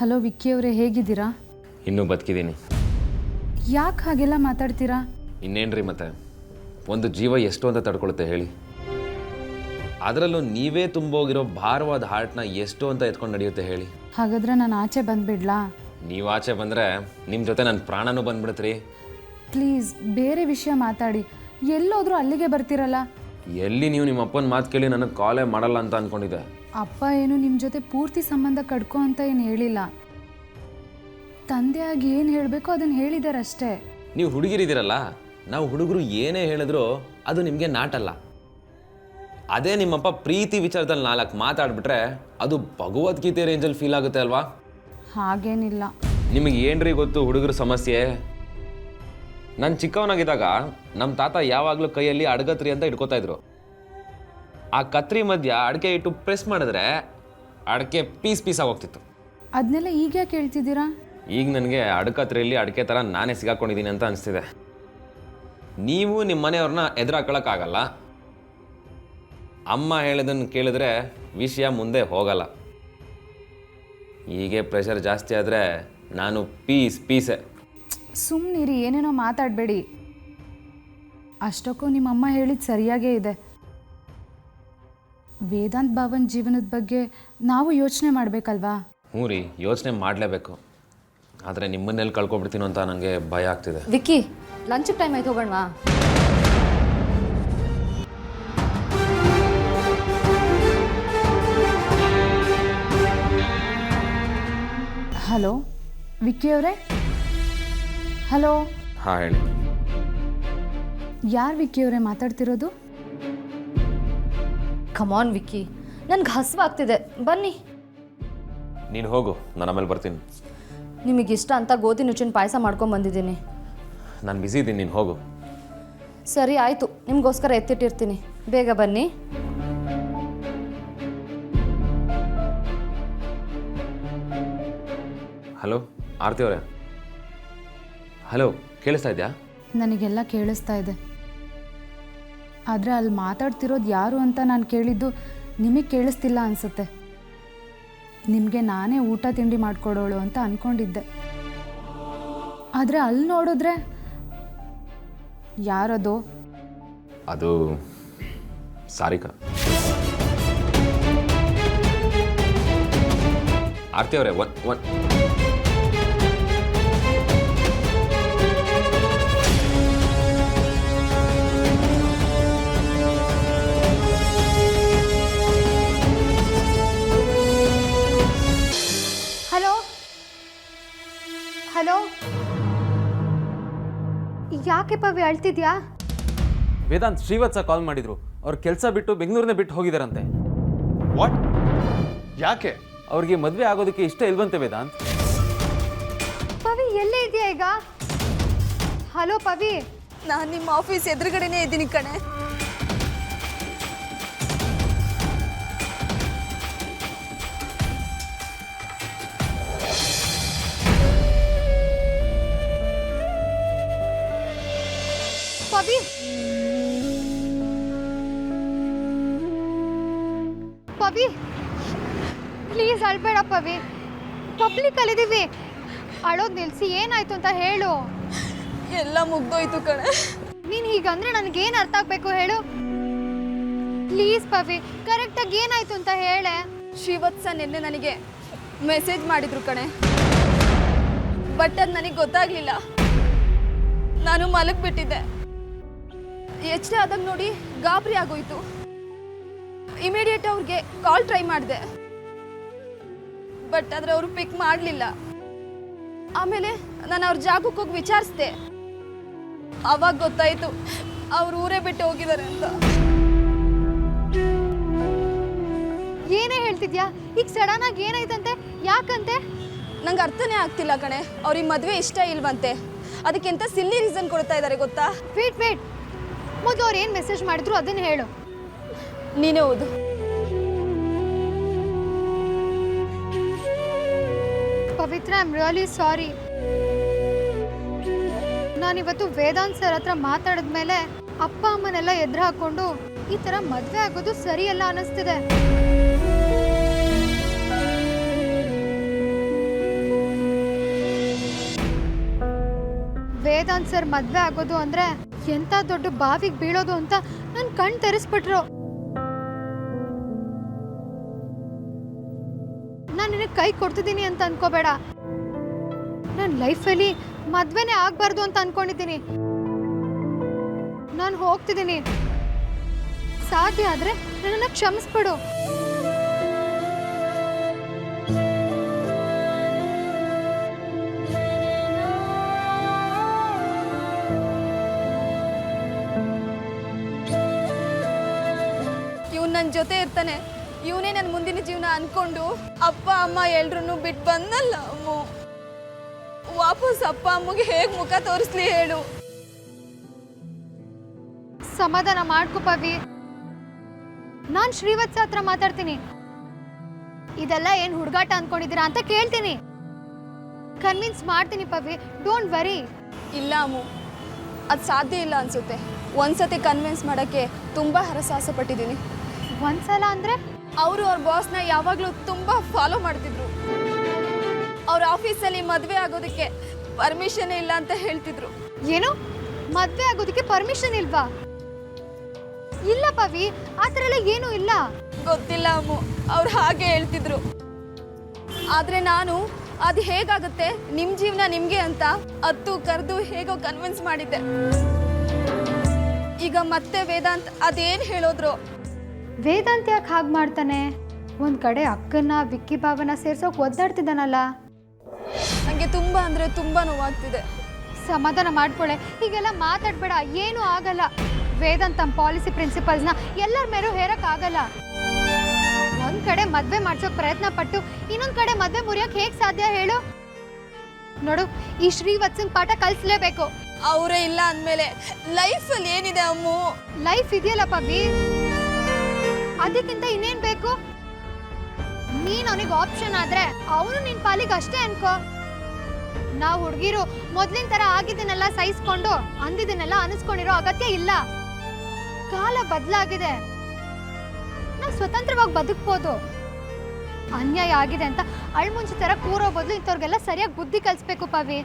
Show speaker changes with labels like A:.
A: Hello Vicky ಅವರೇ, ಹೇಗಿದ್ದೀರಾ?
B: ಇನ್ನೂ ಬದುಕಿದ್ದೀನಿ.
A: ಯಾಕೆ ಹಾಗೆಲ್ಲ ಮಾತಾಡ್ತೀರಾ?
B: ಇನ್ನೇನ್ರಿ ಮತ್ತೆ, ಒಂದು ಜೀವ ಎಷ್ಟು ಅಂತ ತಡ್ಕೊಳುತ್ತೆ ಹೇಳಿ. ಅದರಲ್ಲೂ ನೀವೇ ತುಂಬೋಗಿರೋ ಭಾರವಾದ ಹಾರ್ಟ್ನ ಎಷ್ಟು ಅಂತ ಎತ್ಕೊಂಡು ನಡೆಯುತ್ತೆ ಹೇಳಿ.
A: ಹಾಗಾದ್ರೆ ನಾನು ಆಚೆ ಬಂದುಬಿಡ್ಲಾ?
B: ನೀವು ಆಚೆ ಬಂದರೆ ನಿಮ್ಮ ಜೊತೆ ನನ್ನ ಪ್ರಾಣನೂ ಬಂದ್ಬಿಡುತ್ತೀರಿ.
A: ಪ್ಲೀಸ್ ಬೇರೆ ವಿಷಯ ಮಾತಾಡಿ. ಎಲ್ಲೋದ್ರೂ ಅಲ್ಲಿಗೆ ಬರ್ತೀರಲ್ಲ.
B: ಎಲ್ಲಿ ನೀವು ನಿಮ್ಮ ಅಪ್ಪನ ಮಾತು ಕೇಳಿ ನನಗೆ ಕಾಲೇ ಮಾಡಲ್ಲ ಅಂತ ಅಂದ್ಕೊಂಡಿದ್ದೆ.
A: ಅಪ್ಪ ಏನು ನಿಮ್ಮ ಜೊತೆ ಪೂರ್ತಿ ಸಂಬಂಧ ಕಡ್ಕೊ ಅಂತ ಏನು ಹೇಳಿಲ್ಲ. ತಂದೆಯಾಗಿ ಏನು ಹೇಳಬೇಕೋ ಅದನ್ನು ಹೇಳಿದಾರಷ್ಟೇ.
B: ನೀವು ಹುಡುಗಿರಿದ್ದೀರಲ್ಲ, ನಾವು ಹುಡುಗರು ಏನೇ ಹೇಳಿದ್ರು ಅದು ನಿಮಗೆ ನಾಟಲ್ಲ. ಅದೇ ನಿಮ್ಮಪ್ಪ ಪ್ರೀತಿ ವಿಚಾರದಲ್ಲಿ 4 ಮಾತಾಡ್ಬಿಟ್ರೆ ಅದು ಭಗವದ್ಗೀತೆ ರೇಂಜಲ್ಲಿ ಫೀಲ್ ಆಗುತ್ತೆ ಅಲ್ವಾ?
A: ಹಾಗೇನಿಲ್ಲ.
B: ನಿಮಗೆ ಏನ್ರಿ ಗೊತ್ತು ಹುಡುಗರ ಸಮಸ್ಯೆ? ನಾನು ಚಿಕ್ಕವನಾಗಿದ್ದಾಗ ನಮ್ಮ ತಾತ ಯಾವಾಗಲೂ ಕೈಯಲ್ಲಿ ಅಡಗತ್ರಿ ಅಂತ ಇಟ್ಕೋತಾ ಇದ್ರು. ಆ ಕತ್ರಿ ಮಧ್ಯ ಅಡಿಕೆ ಇಟ್ಟು ಪ್ರೆಸ್ ಮಾಡಿದ್ರೆ ಅಡಿಕೆ ಪೀಸ್ ಆಗೋಗ್ತಿತ್ತು.
A: ಅದನ್ನೆಲ್ಲ ಈಗ ಯಾಕೆ ಹೇಳ್ತಿದ್ದೀರಾ?
B: ಈಗ ನನಗೆ ಅಡಕತ್ರಿಯಲ್ಲಿ ಅಡಿಕೆ ಥರ ನಾನೇ ಸಿಗಾಕೊಂಡಿದ್ದೀನಿ ಅಂತ ಅನಿಸ್ತಿದೆ. ನೀವು ನಿಮ್ಮ ಮನೆಯವ್ರನ್ನ ಎದುರಾಕೊಳ್ಳೋಕ್ಕಾಗಲ್ಲ. ಅಮ್ಮ ಹೇಳಿದನ್ನು ಕೇಳಿದ್ರೆ ವಿಷಯ ಮುಂದೆ ಹೋಗಲ್ಲ. ಹೀಗೆ ಪ್ರೆಷರ್ ಜಾಸ್ತಿ ಆದರೆ ನಾನು ಪೀಸೆ.
A: ಸುಮ್ಮನಿರಿ, ಏನೇನೋ ಮಾತಾಡಬೇಡಿ. ಅಷ್ಟಕ್ಕೂ ನಿಮ್ಮಮ್ಮ ಹೇಳಿದ್ದು ಸರಿಯಾಗೇ ಇದೆ. ವೇದಾಂತ್ ಭಾವನ್ ಜೀವನದ ಬಗ್ಗೆ ನಾವು ಯೋಚನೆ ಮಾಡಬೇಕಲ್ವಾ?
B: ಹ್ಞೂ ರೀ, ಯೋಚನೆ ಮಾಡಲೇಬೇಕು. ಆದರೆ ನಿಮ್ಮನ್ನೆಲ್ಲಿ ಕಳ್ಕೊಬಿಡ್ತೀನೋ ಅಂತ ನನಗೆ ಭಯ ಆಗ್ತಿದೆ.
C: ವಿಕ್ಕಿ, ಲಂಚ್ ಟೈಮ್ ಆಯ್ತು, ಹೋಗೋಣವಾ?
A: ಹಲೋ ವಿಕ್ಕಿ ಅವರೇ? ಹಲೋ.
B: ಹಾಂ ಹೇಳಿ.
A: ಯಾರು ವಿಕ್ಕಿ ಅವರೇ ಮಾತಾಡ್ತಿರೋದು?
C: ಕಮಾನ್ ವಿಕ್ಕಿ, ನನ್ಗೆ ಹಸಿವಾಗ್ತಿದೆ, ಬನ್ನಿ.
B: ನೀನು ಹೋಗು, ನಾನು ಆಮೇಲೆ ಬರ್ತೀನಿ.
C: ನಿಮಗಿಷ್ಟ ಅಂತ ಗೋಧಿ ನುಚ್ಚಿನ ಪಾಯಸ ಮಾಡ್ಕೊಂಡು ಬಂದಿದ್ದೀನಿ.
B: ನಾನು ಬ್ಯುಸಿ ಇದ್ದೀನಿ, ನೀನು ಹೋಗು.
C: ಸರಿ ಆಯಿತು, ನಿಮಗೋಸ್ಕರ ಎತ್ತಿಟ್ಟಿರ್ತೀನಿ, ಬೇಗ ಬನ್ನಿ.
B: ಹಲೋ ಆರತಿ ಅವರೇ. ಹಲೋ, ಕೇಳಿಸ್ತಾ ಇದೆಯಾ?
A: ನನಗೆಲ್ಲ ಕೇಳಿಸ್ತಾ ಇದೆ. ಆದರೆ ಅಲ್ಲಿ ಮಾತಾಡ್ತಿರೋದು ಯಾರು ಅಂತ ನಾನು ಕೇಳಿದ್ದು ನಿಮಗೆ ಕೇಳಿಸ್ತಿಲ್ಲ ಅನಿಸುತ್ತೆ. ನಿಮಗೆ ನಾನೇ ಊಟ ತಿಂಡಿ ಮಾಡಿಕೊಡೋಳು ಅಂತ ಅಂದ್ಕೊಂಡಿದ್ದೆ. ಆದರೆ ಅಲ್ಲಿ ನೋಡಿದ್ರೆ ಯಾರದು?
B: ಅದು ಸಾರಿಕಾ. ಆರತಿ ಅವರೇ, ಒನ್
D: ಹಲೋ, ಯಾಕೆ ಪವಿ ಅಳ್ತಿದ್ಯಾ?
E: ವೇದಾಂತ್ ಶ್ರೀವತ್ಸ ಕಾಲ್ ಮಾಡಿದ್ರು. ಅವ್ರ ಕೆಲಸ ಬಿಟ್ಟು ಬೆಂಗಳೂರನ್ನೇ ಬಿಟ್ಟು ಹೋಗಿದಾರಂತೆ.
F: ವಾಟ್? ಯಾಕೆ?
E: ಅವ್ರಿಗೆ ಮದುವೆ ಆಗೋದಕ್ಕೆ ಇಷ್ಟ ಇಲ್ವಂತೆ ವೇದಾಂತ್.
D: ಪವಿ ಎಲ್ಲೇ ಇದೆಯಾ ಈಗ? ಹಲೋ ಪವಿ,
G: ನಾನು ನಿಮ್ಮ ಆಫೀಸ್ ಎದುರುಗಡೆನೇ ಇದ್ದೀನಿ ಕಣೆ.
D: ಪವಿ, ಪವಿ ಪ್ಲೀಸ್ ಅಳ್ಬೇಡ ಪವಿ. ಪಬ್ಲಿಕ್ ಅಲ್ಲಿದ್ದೀವಿ, ಅಳೋದು ನಿಲ್ಸಿ. ಏನಾಯ್ತು ಅಂತ ಹೇಳು.
G: ಎಲ್ಲ ಮುಗ್ದೋಯ್ತು ಕಣೆ.
D: ನೀನು ಹೀಗಂದ್ರೆ ನನಗೇನು ಅರ್ಥ ಆಗಬೇಕು ಹೇಳು. ಪ್ಲೀಸ್ ಪವಿ, ಕರೆಕ್ಟಾಗಿ ಏನಾಯ್ತು ಅಂತ ಹೇಳೆ.
G: ಶ್ರೀವತ್ಸ ನಿನ್ನೆ ನನಗೆ ಮೆಸೇಜ್ ಮಾಡಿದ್ರು ಕಣೆ, ಬಟ್ ಅದು ನನಗೆ ಗೊತ್ತಾಗ್ಲಿಲ್ಲ. ನಾನು ಮಲಗಿಬಿಟ್ಟಿದ್ದೆ. ಎಷ್ಟೇ ಆದಾಗ ನೋಡಿ ಗಾಬರಿ ಆಗೋಯ್ತು. ಇಮಿಡಿಯೇಟ್ ಅವ್ರಿಗೆ ಕಾಲ್ ಟ್ರೈ ಮಾಡಿದೆ, ಬಟ್ ಆದರೆ ಅವರು ಪಿಕ್ ಮಾಡಲಿಲ್ಲ. ಆಮೇಲೆ ನಾನು ಅವ್ರ ಜಾಗಕ್ಕೆ ಹೋಗಿ ವಿಚಾರಿಸಿದೆ. ಆವಾಗ ಗೊತ್ತಾಯಿತು ಅವ್ರು ಊರೇ ಬಿಟ್ಟು ಹೋಗಿದ್ದಾರೆ ಅಂತ.
D: ಏನೇ ಹೇಳ್ತಿದ್ಯಾ? ಈಗ ಸಡನ್ ಆಗಿ ಏನಾಯ್ತಂತೆ? ಯಾಕಂತೆ?
G: ನಂಗೆ ಅರ್ಥನೇ ಆಗ್ತಿಲ್ಲ ಕಣೆ. ಅವ್ರಿಗೆ ಮದುವೆ ಇಷ್ಟ ಇಲ್ವಂತೆ, ಅದಕ್ಕೆಂತ ಸಿಲ್ಲಿ ರೀಸನ್ ಕೊಡ್ತಾ ಇದ್ದಾರೆ ಗೊತ್ತಾ?
D: ವೇಟ್, ಮೊದಲು ಅವ್ರು ಏನು ಮೆಸೇಜ್ ಮಾಡಿದ್ರು ಅದನ್ನು ಹೇಳು.
G: ನೀನೇ ಓದು.
D: ಪವಿತ್ರ, ಐ ಆಮ್ ರಿಯಲಿ ಸಾರಿ. ನಾನಿವತ್ತು ವೇದಾಂತ್ ಸರ್ ಹತ್ರ ಮಾತಾಡಿದ್ಮೇಲೆ ಅಪ್ಪ ಅಮ್ಮನೆಲ್ಲ ಎದುರು ಹಾಕೊಂಡು ಈ ಥರ ಮದುವೆ ಆಗೋದು ಸರಿಯಲ್ಲ ಅನ್ನಿಸ್ತಿದೆ. ವೇದಾಂತ್ ಸರ್ ಮದ್ವೆ ಆಗೋದು ಅಂದ್ರೆ ಎಂತ ದೊಡ್ಡ ಬಾವಿಗೆ ಬೀಳೋದು ಅಂತ ನನ್ ಕಣ್ ತೆರೆಸ್ಬಿಟ್ರು. ನಾನು ನಿನಗೆ ಕೈ ಕೊಡ್ತಿದ್ದೀನಿ ಅಂತ ಅನ್ಕೋಬೇಡ. ನನ್ನ ಲೈಫಲ್ಲಿ ಮದ್ವೆನೇ ಆಗ್ಬಾರ್ದು ಅಂತ ಅನ್ಕೊಂಡಿದ್ದೀನಿ. ನಾನು ಹೋಗ್ತಿದ್ದೀನಿ. ಸಾಧ್ಯ ಆದ್ರೆ ನನ್ನನ್ನು ಕ್ಷಮಿಸ್ಬಿಡು.
G: ಇವ್ನು ನನ್ನ ಜೊತೆ ಇರ್ತಾನೆ, ಇವನೇ ನನ್ನ ಮುಂದಿನ ಜೀವನ ಅನ್ಕೊಂಡು ಅಪ್ಪ ಅಮ್ಮ ಎಲ್ರೂ ಬಿಟ್ಟು ಬಂದಲ್ಲ ಅಮ್ಮ. ವಾಪಸ್ ಅಪ್ಪ ಅಮ್ಮಗೆ ಹೇಗೆ ಮುಖ ತೋರಿಸ್ಲಿ ಹೇಳು?
D: ಸಮಾಧಾನ ಮಾಡ್ಕೊ ಪವಿ. ನಾನು ಶ್ರೀವತ್ಸ ಹತ್ರ ಮಾತಾಡ್ತೀನಿ. ಇದೆಲ್ಲ ಏನು ಹುಡುಗಾಟ ಅನ್ಕೊಂಡಿದ್ದೀರಾ ಅಂತ ಕೇಳ್ತೀನಿ. ಕನ್ವಿನ್ಸ್ ಮಾಡ್ತೀನಿ ಪವಿ, ಡೋಂಟ್ ವರಿ.
G: ಇಲ್ಲ ಅಮ್ಮು, ಅದು ಸಾಧ್ಯ ಇಲ್ಲ ಅನ್ಸುತ್ತೆ. ಒಂದ್ಸತಿ ಕನ್ವಿನ್ಸ್ ಮಾಡೋಕ್ಕೆ ತುಂಬ ಹರಸಾಹಸ ಪಟ್ಟಿದ್ದೀನಿ.
D: ಒಂದ್ಸಲ ಅಂದ್ರೆ
G: ಅವರು ಅವ್ರ ಬಾಸ್ನ ಯಾವಾಗಲೂ ತುಂಬ ಫಾಲೋ ಮಾಡ್ತಿದ್ರು. ಅವ್ರ ಆಫೀಸಲ್ಲಿ ಮದುವೆ ಆಗೋದಕ್ಕೆ ಪರ್ಮಿಷನ್ ಇಲ್ಲ ಅಂತ ಹೇಳ್ತಿದ್ರು.
D: ಏನು, ಮದ್ವೆ ಆಗೋದಕ್ಕೆ ಪರ್ಮಿಷನ್ ಇಲ್ವಾ? ಇಲ್ಲ ಪವಿ, ಆ ಥರ ಎಲ್ಲ ಏನೂ ಇಲ್ಲ.
G: ಗೊತ್ತಿಲ್ಲ ಅಮ್ಮು, ಅವ್ರು ಹಾಗೆ ಹೇಳ್ತಿದ್ರು. ಆದರೆ ನಾನು ಅದು ಹೇಗಾಗುತ್ತೆ, ನಿಮ್ಮ ಜೀವನ ನಿಮಗೆ ಅಂತ ಅತ್ತು ಕರೆದು ಹೇಗೋ ಕನ್ವಿನ್ಸ್ ಮಾಡಿದ್ದೆ. ಈಗ ಮತ್ತೆ ವೇದಾಂತ್ ಅದೇನು ಹೇಳಿದ್ರು.
D: ವೇದಾಂತ್ ಯಾಕೆ ಹಾಗೆ ಮಾಡ್ತಾನೆ? ಒಂದು ಕಡೆ ಅಕ್ಕನ ವಿಕ್ಕಿ ಭಾವನ ಸೇರ್ಸೋಕೆ ಒದ್ದಾಡ್ತಿದ್ದಾನಲ್ಲ.
G: ನನಗೆ ತುಂಬ ಅಂದರೆ ತುಂಬ ನೋವಾಗ್ತಿದೆ.
D: ಸಮಾಧಾನ ಮಾಡ್ಕೊಳ್ಳೆ, ಹೀಗೆಲ್ಲ ಮಾತಾಡಬೇಡ. ಏನೂ ಆಗಲ್ಲ. ವೇದಾಂತ್ ತಮ್ಮ ಪಾಲಿಸಿ ಪ್ರಿನ್ಸಿಪಲ್ಸ್ನ ಎಲ್ಲರ ಮೇಲೂ ಹೇರಕ್ಕಾಗಲ್ಲ. ಒಂದು ಕಡೆ ಮದುವೆ ಮಾಡ್ಸೋಕೆ ಪ್ರಯತ್ನ ಪಟ್ಟು ಇನ್ನೊಂದು ಕಡೆ ಮದುವೆ ಮುರಿಯೋಕೆ ಹೇಗೆ ಸಾಧ್ಯ ಹೇಳು? ನೋಡು, ಈ ಶ್ರೀವತ್ಸನ್ ಪಾಠ ಕಲಿಸ್ಲೇಬೇಕು.
G: ಅವರೇ ಇಲ್ಲ ಅಂದಮೇಲೆ ಲೈಫಲ್ಲಿ ಏನಿದೆ ಅಮ್ಮು?
D: ಲೈಫ್ ಇದೆಯಲ್ಲ ಪವಿ, ಅದಕ್ಕಿಂತ ಇನ್ನೇನು ಬೇಕು? ನೀನು ಅವನಿಗೆ ಆಪ್ಷನ್ ಆದ್ರೆ ಅವನು ನಿನ್ನ ಪಾಲಿಗೆ ಅಷ್ಟೇ ಅನ್ಕೋ. ನಾವು ಹುಡುಗಿರು ಮೊದಲಿನ ಥರ ಆಗಿದ್ದನ್ನೆಲ್ಲ ಸಹಿಸ್ಕೊಂಡು ಅಂದಿದ್ದನ್ನೆಲ್ಲ ಅನಿಸ್ಕೊಂಡಿರೋ ಅಗತ್ಯ ಇಲ್ಲ. ಕಾಲ ಬದಲಾಗಿದೆ. ನಾವು ಸ್ವತಂತ್ರವಾಗಿ ಬದುಕ್ಬೋದು. ಅನ್ಯಾಯ ಆಗಿದೆ ಅಂತ ಅಳ್ಮುಂಚಿ ಥರ ಕೂರೋ ಬದಲು ಇಂಥವ್ರಿಗೆಲ್ಲ ಸರಿಯಾಗಿ ಬುದ್ಧಿ ಕಲಿಸ್ಬೇಕು ಪವಿ.